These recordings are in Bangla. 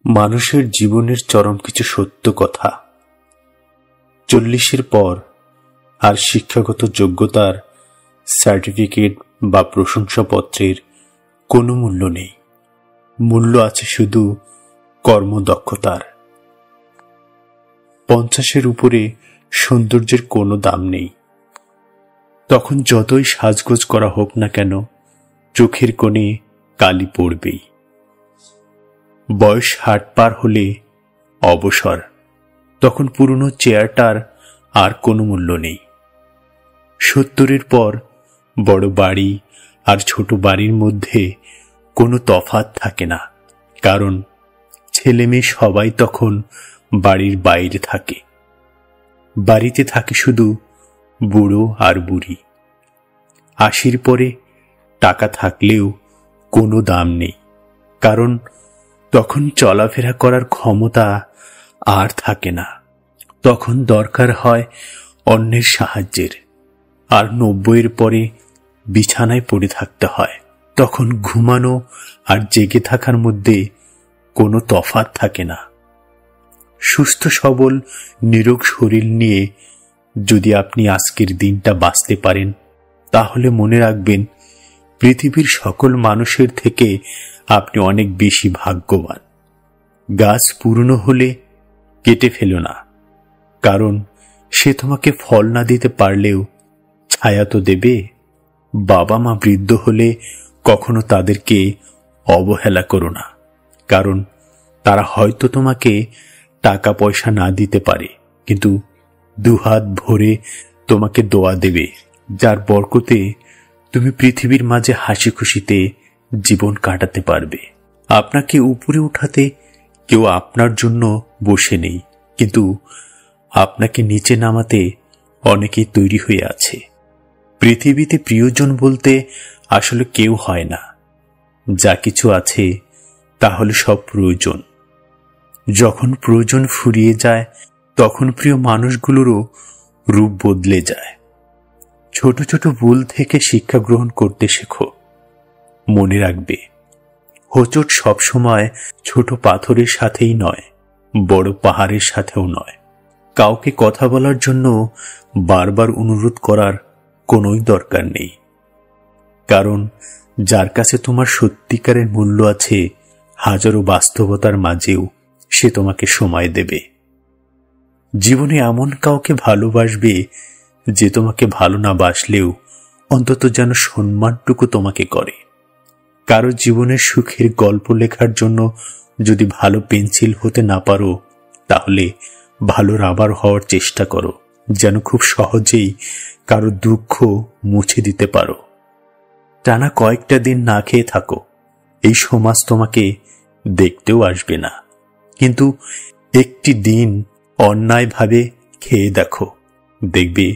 মানুষের জীবনের চরম কিছু সত্য কথা। 40-এর পর আর শিক্ষাগত যোগ্যতার সার্টিফিকেট বা প্রশংসাপত্রের কোনো মূল্য নেই। মূল্য আছে শুধু কর্মদক্ষতার। 50-এর উপরে সৌন্দর্যের কোনো দাম নেই। তখন যতই সাজগোজ করা হোক না কেন, চোখের কোণে কালি পড়বেই। বয়স 60 পার হলে অবসর। তখন পুরনো চেয়ারটার আর কোনো মূল্য নেই। 70-এর পর বড় বাড়ি আর ছোট বাড়ির মধ্যে কোনো তফাৎ থাকে না, কারণ ছেলে মেয়ে সবাই তখন বাড়ির বাইরে থাকে। বাড়িতে থাকে শুধু বুড়ো আর বুড়ি। 80-র পরে টাকা থাকলেও কোনো দাম নেই, কারণ তখন চলাফেরা করার ক্ষমতা আর থাকে না। তখন দরকার হয় অন্যের সাহায্যের। আর 90-এর পরে বিছানায় পড়ে থাকতে হয়। তখন ঘুমানো আর জেগে থাকার মধ্যে কোনো তফাৎ থাকে না। সুস্থ সবল নিরোগ শরীর নিয়ে যদি আপনি আজকের দিনটা বাঁচতে পারেন, তাহলে মনে রাখবেন পৃথিবীর সকল মানুষের থেকে আপনি অনেক বেশি ভাগ্যবান। গাছ পুরনো হলে কেটে ফেলো না, কারণ সে তোমাকে ফল না দিতে পারলেও ছায়া তো দেবে। বাবা মা বৃদ্ধ হলে কখনো তাদেরকে অবহেলা করো না, কারণ তারা হয়তো তোমাকে টাকা পয়সা না দিতে পারে, কিন্তু দুহাত ভরে তোমাকে দোয়া দেবে, যার বরকতে তুমি পৃথিবীর মাঝে হাসি খুশিতে জীবন কাটাতে পারবে। আপনাকে উপরে উঠাতে কেউ আপনার জন্য বসে নেই, কিন্তু আপনাকে নিচে নামাতে অনেকেই তৈরি হয়ে আছে। পৃথিবীতে প্রিয়জন বলতে আসলে কেউ হয় না। যা কিছু আছে তাহলে সব প্রয়োজন। যখন প্রয়োজন ফুরিয়ে যায়, তখন প্রিয় মানুষগুলোরও রূপ বদলে যায়। ছোট ছোট ভুল থেকে শিক্ষা গ্রহণ করতে শেখো। মনে রাখবে, হোঁচট সবসময় ছোট পাথরের সাথেই নয়, বড় পাহাড়ের সাথেও নয়। কাউকে কথা বলার জন্য বারবার অনুরোধ করার কোনোই দরকার নেই, কারণ যার কাছে তোমার সত্যিকারের মূল্য আছে, হাজারো বাস্তবতার মাঝেও সে তোমাকে সময় দেবে। জীবনে এমন কাউকে ভালোবাসবে যে তোমাকে ভালো না বাসলেও অন্তত যেন সম্মানটুকু তোমাকে করে। কারো জীবনের সুখের গল্প লেখার জন্য যদি ভালো পেন্সিল হতে না পারো, তাহলে ভালো রাবার হওয়ার চেষ্টা করো, যেন খুব সহজেই কারো দুঃখ মুছে দিতে পারো। টানা কয়েকটা দিন না খেয়ে থাকো, এই সমাজ তোমাকে দেখতেও আসবে না, কিন্তু একটি দিন অন্যায়ভাবে খেয়ে দেখো, দেখবে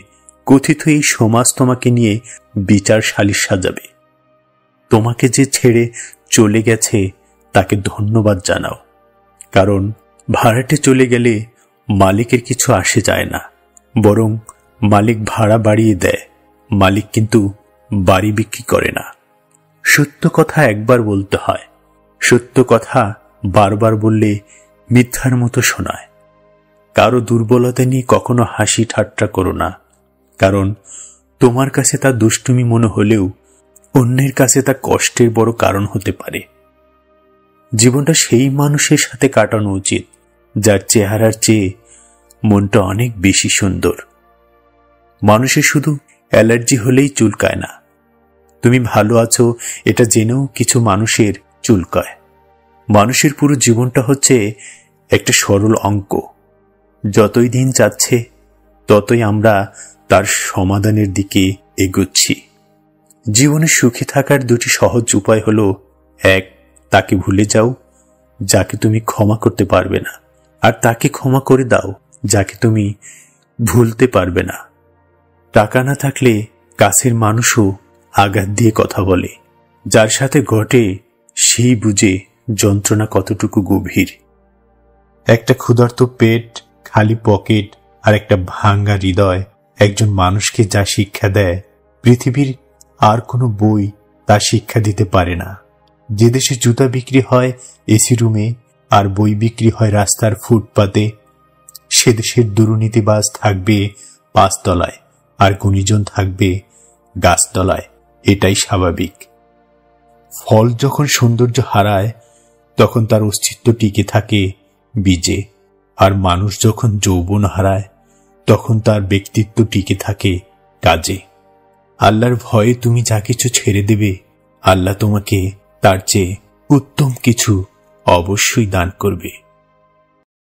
কথিত এই সমাজ তোমাকে নিয়ে বিচার সালিশ সাজাবে। তোমাকে যে ছেড়ে চলে গেছে তাকে ধন্যবাদ জানাও, কারণ ভাড়াটে চলে গেলে মালিকের কিছু আসে যায় না, বরং মালিক ভাড়া বাড়িয়ে দেয়। মালিক কিন্তু বাড়ি বিক্রি করে না। সত্য কথা একবার বলতে হয়, সত্য কথা বারবার বললে মিথ্যার মতো শোনায়। কারো দুর্বলতা নিয়ে কখনো হাসি ঠাট্টা করো না, কারণ তোমার কাছে তা দুষ্টুমি মনে হলেও অন্যের কাছে তা কষ্টের বড় কারণ হতে পারে। জীবনটা সেই মানুষের সাথে কাটানো উচিত যার চেহারার চেয়ে মনটা অনেক বেশি সুন্দর। মানুষের শুধু অ্যালার্জি হলেই চুলকায় না। তুমি ভালো আছো এটা জেনেও কিছু মানুষের চুলকায়। মানুষের পুরো জীবনটা হচ্ছে একটা সরল অঙ্ক। যতই দিন যাচ্ছে ততই আমরা তার সমাধানের দিকে এগোচ্ছি। জীবনে সুখী থাকার দুটি সহজ উপায় হলো, এক, তাকে ভুলে যাও যাকে তুমি ক্ষমা করতে পারবে না, আর তাকে ক্ষমা করে দাও যাকে তুমি ভুলতে পারবে না। টাকা না থাকলে কাছের মানুষও আঘাত দিয়ে কথা বলে। যার সাথে ঘটে সেই বুঝে যন্ত্রণা কতটুকু গভীর। একটা ক্ষুধার্ত পেট, খালি পকেট আর একটা ভাঙ্গা হৃদয় একজন মানুষকে যা শিক্ষা দেয়, পৃথিবীর আর কোনো বই তা শিক্ষা দিতে পারে না। যে দেশে জুতা বিক্রি হয় এসি রুমে, আর বই বিক্রি হয় রাস্তার ফুটপাতে, সে দেশের দুর্নীতিবাজ থাকবে পাঁচতলায় আর গুণীজন থাকবে গাছতলায়, এটাই স্বাভাবিক। ফল যখন সৌন্দর্য হারায় তখন তার অস্তিত্ব টিকে থাকে বীজে, আর মানুষ যখন যৌবন হারায় তখন তার ব্যক্তিত্ব টিকে থাকে কাজে। আল্লাহর ভয়ে তুমি যা কিছু ছেড়ে দেবে, আল্লাহ তোমাকে তার চেয়ে উত্তম কিছু অবশ্যই দান করবে।